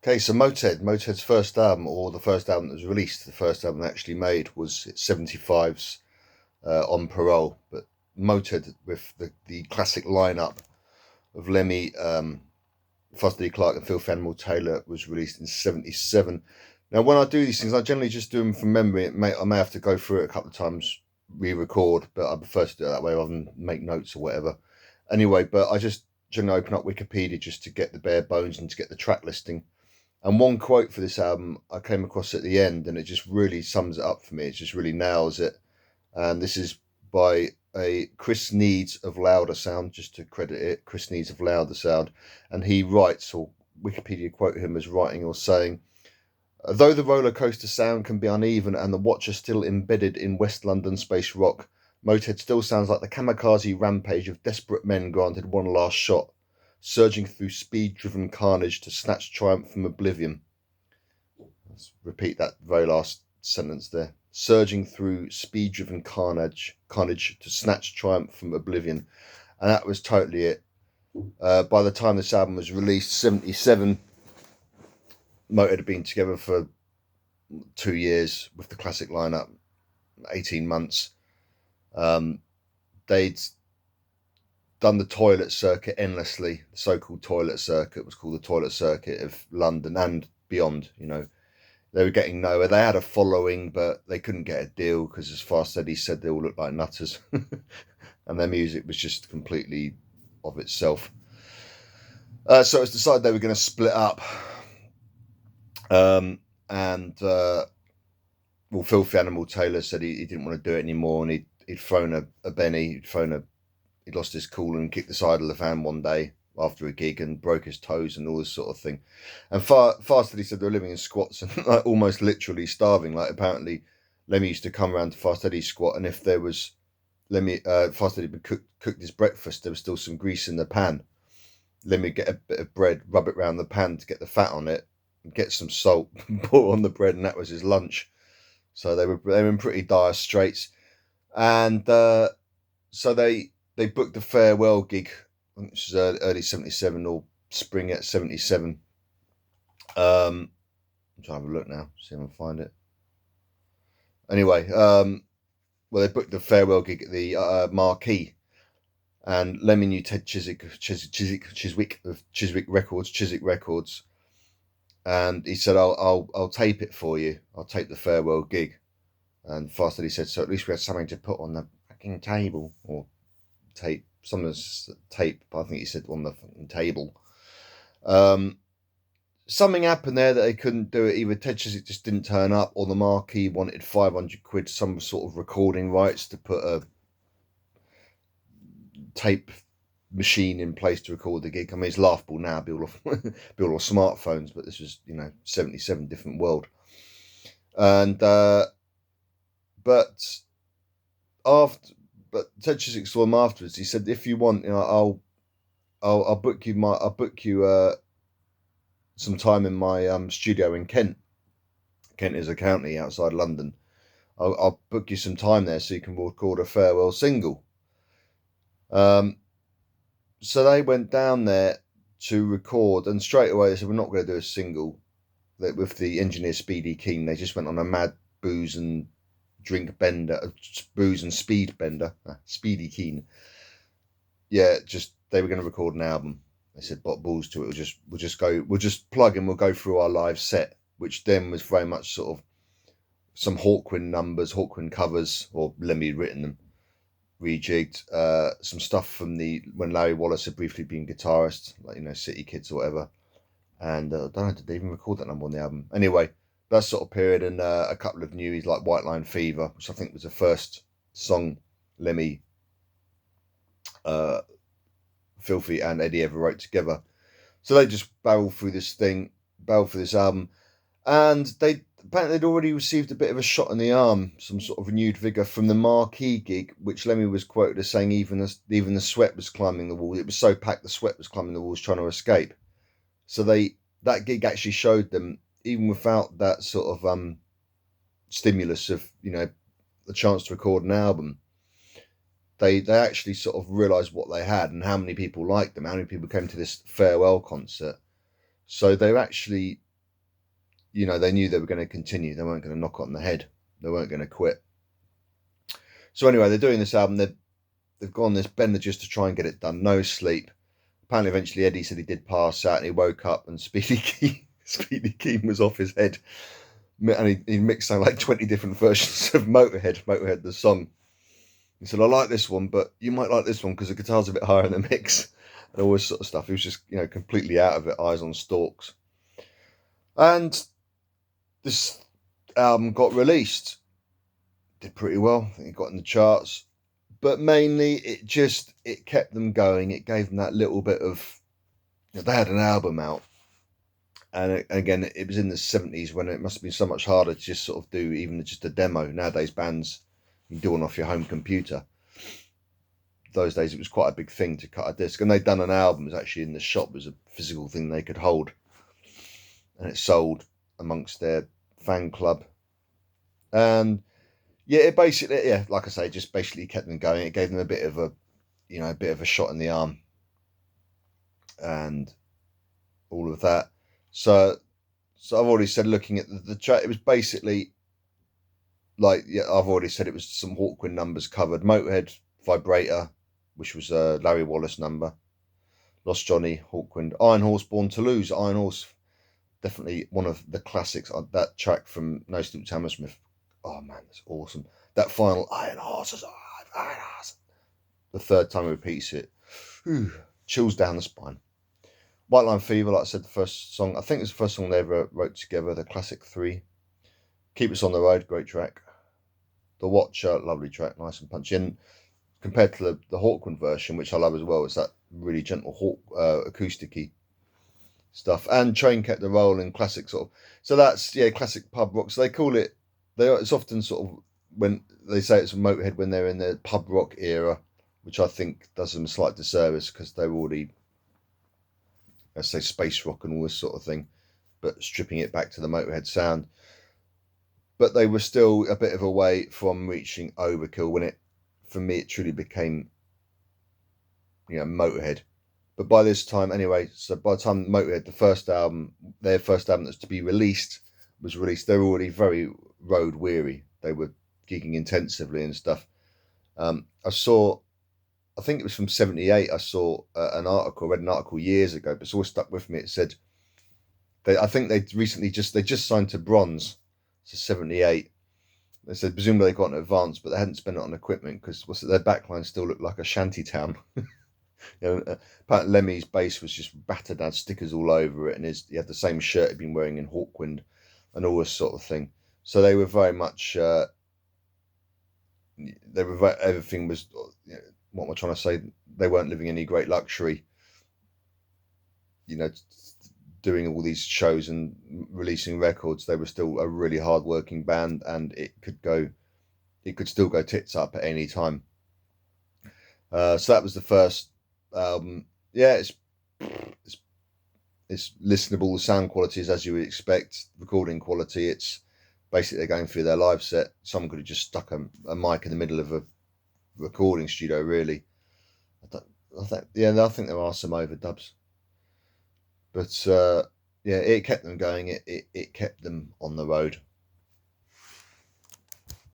Okay, so Motörhead's first album, or the first album that was released, the first album they actually made was 75's On Parole. But Motörhead, with the classic lineup of Lemmy, Foster D. Clark, and Filthy Animal Taylor, was released in 77. Now, when I do these things, I generally just do them from memory. I may have to go through it a couple of times, re-record, but I prefer to do it that way rather than make notes or whatever. Anyway, but I just generally open up Wikipedia just to get the bare bones and to get the track listing. And one quote for this album I came across at the end, and it just really sums it up for me. It just really nails it. And this is by a Chris Needs of Louder Sound, just to credit it, Chris Needs of Louder Sound. And he writes, or Wikipedia quote him as writing or saying, though the roller coaster sound can be uneven and the watcher still embedded in West London space rock, Motörhead still sounds like the kamikaze rampage of desperate men granted one last shot, surging through speed-driven carnage to snatch triumph from oblivion. Let's repeat that very last sentence there. Surging through speed-driven carnage to snatch triumph from oblivion. And that was totally it. By the time this album was released, 77, Motörhead had been together for 2 years with the classic lineup, 18 months. They'd done the toilet circuit endlessly. The so-called toilet circuit was called the toilet circuit of London and beyond. They were getting nowhere. They had a following, but they couldn't get a deal because, as Fast Eddie said, they all looked like nutters, and their music was just completely of itself. So it was decided they were going to split up, and Filthy Animal Taylor said he didn't want to do it anymore, and he'd thrown a Benny, he'd lost his cool and kicked the side of the van one day after a gig and broke his toes and all this sort of thing. And Fast Eddie said they were living in squats and like almost literally starving. Like apparently Lemmy used to come around to Fast Eddie's squat, and if there was Fast Eddie had cooked his breakfast, there was still some grease in the pan. Lemmy would get a bit of bread, rub it around the pan to get the fat on it, and get some salt, pour on the bread, and that was his lunch. So they were in pretty dire straits, and so they booked a farewell gig. I think this was early 77 or spring at 77. I'm trying to have a look now, see if I can find it. Anyway, well, they booked the farewell gig at the Marquee, and Lemmy knew Ted Chiswick of Chiswick Records, and he said, "I'll tape it for you. I'll tape the farewell gig." And Fast Eddie said, "So at least we had something to put on the fucking table or tape." Someone's tape, but I think he said on the fucking table. Something happened there that they couldn't do it. Either Ted Chiswick just didn't turn up, or the Marquee wanted 500 quid, some sort of recording rights to put a tape machine in place to record the gig. I mean, it's laughable now, be all smartphones, but this was 77, different world. And but Ted Chiswick saw him afterwards. He said, "If you want, I'll book you some time in my studio in Kent. Kent is a county outside London. I'll book you some time there so you can record a farewell single." So they went down there to record, and straight away they said, "We're not going to do a single." With the engineer Speedy Keen, they just went on a mad booze and speed bender. Speedy Keen. Yeah, just they were going to record an album. They said, "Bot balls to it. We'll just plug and we'll go through our live set," which then was very much sort of some Hawkwind numbers, Hawkwind covers, or Lemmy had written them, rejigged. Some stuff from when Larry Wallace had briefly been guitarist, like City Kids or whatever. And I don't know, did they even record that number on the album? Anyway, that sort of period, and a couple of newies like White Line Fever, which I think was the first song Lemmy, Filthy, and Eddie ever wrote together. So they just barreled through this album, and apparently they'd already received a bit of a shot in the arm, some sort of renewed vigour from the Marquee gig, which Lemmy was quoted as saying even the sweat was climbing the walls. It was so packed the sweat was climbing the walls trying to escape. So that gig actually showed them, even without that sort of stimulus of the chance to record an album, they actually sort of realised what they had and how many people liked them, how many people came to this farewell concert. So they actually you know, they knew they were going to continue. They weren't going to knock on the head. They weren't going to quit. So anyway, they're doing this album. They've gone this bender just to try and get it done. No sleep. Apparently, eventually Eddie said he did pass out and he woke up and Speedy Keen was off his head. And he mixed something like 20 different versions of Motörhead, the song. He said, I like this one, but you might like this one because the guitar's a bit higher in the mix and all this sort of stuff. He was just, you know, completely out of it, eyes on stalks. And this album got released. Did pretty well. I think it got in the charts. But mainly it kept them going. It gave them that little bit of, you know, they had an album out. And again, it was in the 70s when it must have been so much harder to just sort of do even just a demo. Nowadays, bands, you can do one off your home computer. Those days, it was quite a big thing to cut a disc. And they'd done an album. It was actually in the shop. It was a physical thing they could hold. And it sold amongst their fan club. And yeah, it basically, yeah, like I say, just basically kept them going. It gave them a bit of a, you know, a bit of a shot in the arm. And all of that. So I've already said, looking at the track, it was basically like, yeah, I've already said it was some Hawkwind numbers covered. Motörhead, Vibrator, which was a Larry Wallace number. Lost Johnny, Hawkwind. Iron Horse, Born to Lose. Iron Horse, definitely one of the classics. That track from No Sleep to Hammersmith. Oh man, that's awesome. That final Iron Horse is alive, Iron Horse. The third time he repeats it. Whew, chills down the spine. White Line Fever, like I said, the first song, I think it's the first song they ever wrote together, the Classic 3. Keep Us on the Road, great track. The Watcher, lovely track, nice and punchy. And compared to the Hawkwind version, which I love as well, it's that really gentle acoustic-y stuff. And Train Kept the Rolling, classic sort of. So that's, yeah, classic pub rock. So they call it, it's often sort of, when they say it's a Motörhead when they're in the pub rock era, which I think does them a slight disservice because they're already, let's say, space rock and all this sort of thing, but stripping it back to the Motörhead sound. But they were still a bit of a way from reaching Overkill when it, for me, it truly became, you know, Motörhead. But by this time, anyway, so by the time Motörhead, their first album that's to be released, was released, they were already very road weary. They were gigging intensively and stuff. I think it was from 78. I saw read an article years ago, but it's always stuck with me. It said I think they just signed to Bronze, so 78. They said presumably they got an advance, but they hadn't spent it on equipment because their backline still looked like a shanty town. You know, apparently Lemmy's bass was just battered, had stickers all over it, and he had the same shirt he'd been wearing in Hawkwind, and all this sort of thing. So they were very much. Everything was. You know, what am I trying to say? They weren't living any great luxury, you know, doing all these shows and releasing records. They were still a really hard-working band, and it could still go tits up at any time. So that was the first album. Yeah, it's listenable. The sound quality is as you would expect. Recording quality, it's basically they're going through their live set. Someone could have just stuck a mic in the middle of a recording studio, really. I think there are some overdubs, but yeah, it kept them going. It kept them on the road.